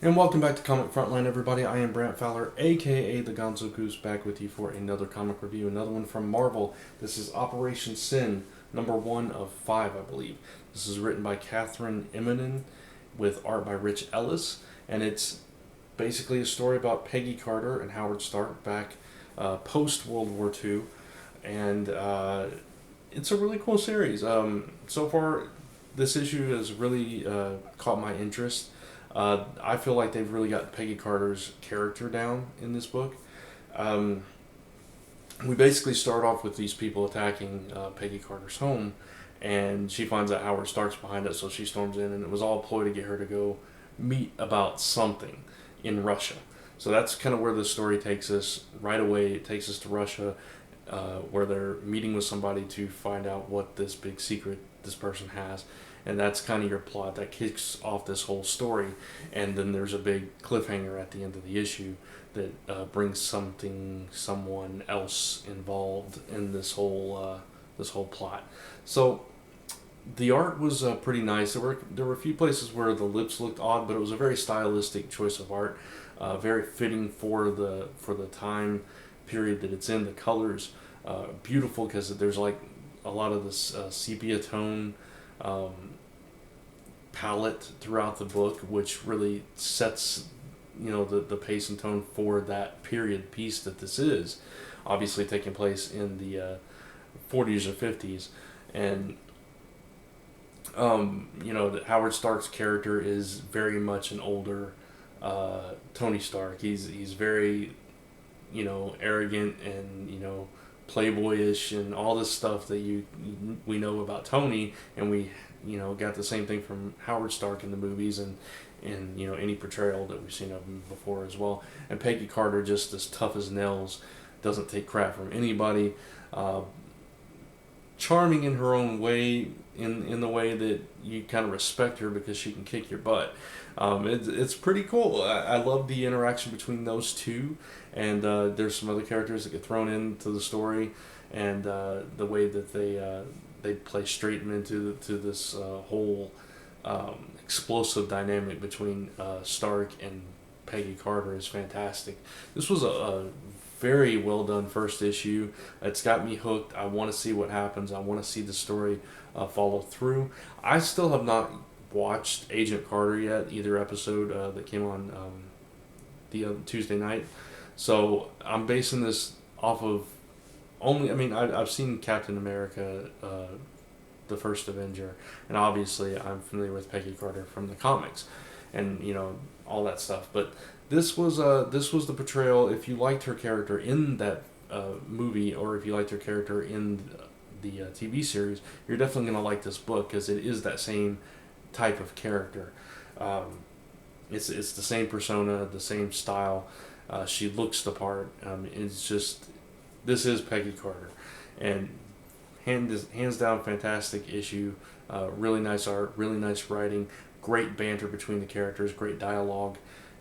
And welcome back to Comic Frontline, everybody. I am Brant Fowler, aka the Gonzogoose, back with you for another comic review, another one from Marvel. This is Operation Sin, number 1 of 5, I believe. This is written by Catherine Eminem with art by Rich Ellis, and it's basically a story about Peggy Carter and Howard Stark back post World War II, and it's a really cool series. So far, this issue has really caught my interest. I feel like they've really got Peggy Carter's character down in this book. We basically start off with these people attacking Peggy Carter's home, and she finds out Howard Stark's behind it, so she storms in, and it was all a ploy to get her to go meet about something in Russia. So that's kind of where the story takes us. Right away, it takes us to Russia, where they're meeting with somebody to find out what this big secret this person has. And that's kind of your plot that kicks off this whole story. And then there's a big cliffhanger at the end of the issue that brings someone else involved in this whole plot. So the art was pretty nice. There were a few places where the lips looked odd, but it was a very stylistic choice of art, very fitting for the time period that it's in. The colors beautiful because there's like a lot of this sepia tone palette throughout the book, which really sets the pace and tone for that period piece that this is, obviously taking place in the 40s or 50s. And that Howard Stark's character is very much an older Tony Stark. He's very arrogant and playboyish and all this stuff that we know about Tony, and we got the same thing from Howard Stark in the movies and any portrayal that we've seen of him before as well. And Peggy Carter, just as tough as nails, doesn't take crap from anybody, charming in her own way, in the way that you kind of respect her because she can kick your butt. It's pretty cool. I love the interaction between those two, and there's some other characters that get thrown into the story, and the way that they play straight into this whole explosive dynamic between Stark and Peggy Carter is fantastic. This was a very well done first issue. It's got me hooked. I want to see what happens. I want to see the story follow through. I still have not watched Agent Carter yet, either episode that came on the other Tuesday night. So I'm basing this off of I've seen Captain America, the first Avenger, and obviously I'm familiar with Peggy Carter from the comics, and all that stuff. But this was the portrayal. If you liked her character in that movie, or if you liked her character in the TV series, you're definitely going to like this book because it is that same type of character. It's the same persona, the same style. She looks the part. It's just, this is Peggy Carter, and hands down fantastic issue. Really nice art, really nice writing, great banter between the characters, great dialogue,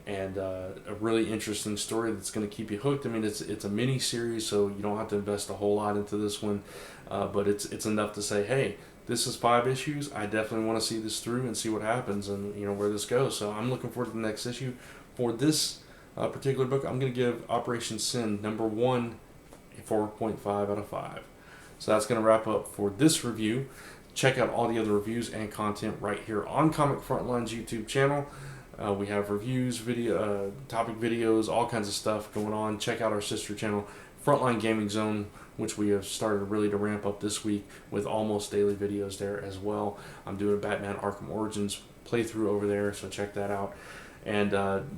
and a really interesting story that's going to keep you hooked. I mean, it's a mini series, so you don't have to invest a whole lot into this one, but it's enough to say, hey, this is 5 issues. I definitely want to see this through and see what happens and where this goes. So I'm looking forward to the next issue. For this particular book, I'm going to give Operation Sin number 1 a 4.5 out of 5. So that's going to wrap up for this review. Check out all the other reviews and content right here on Comic Frontline's YouTube channel. We have reviews, topic videos, all kinds of stuff going on. Check out our sister channel, Frontline Gaming Zone, which we have started really to ramp up this week with almost daily videos there as well. I'm doing a Batman Arkham Origins playthrough over there, so check that out. And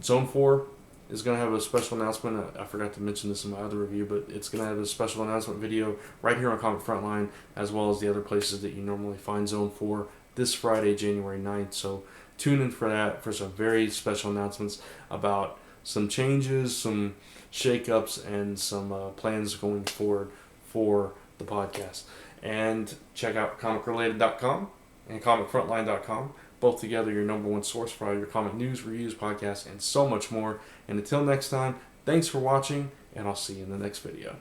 Zone 4 is going to have a special announcement. I forgot to mention this in my other review, but it's going to have a special announcement video right here on Comic Frontline, as well as the other places that you normally find Zone 4 this Friday, January 9th. So tune in for that, for some very special announcements about some changes, some shakeups, and some plans going forward for the podcast. And check out comicrelated.com and comicfrontline.com. Both together, your number one source for all your comic news, reviews, podcasts, and so much more. And until next time, thanks for watching, and I'll see you in the next video.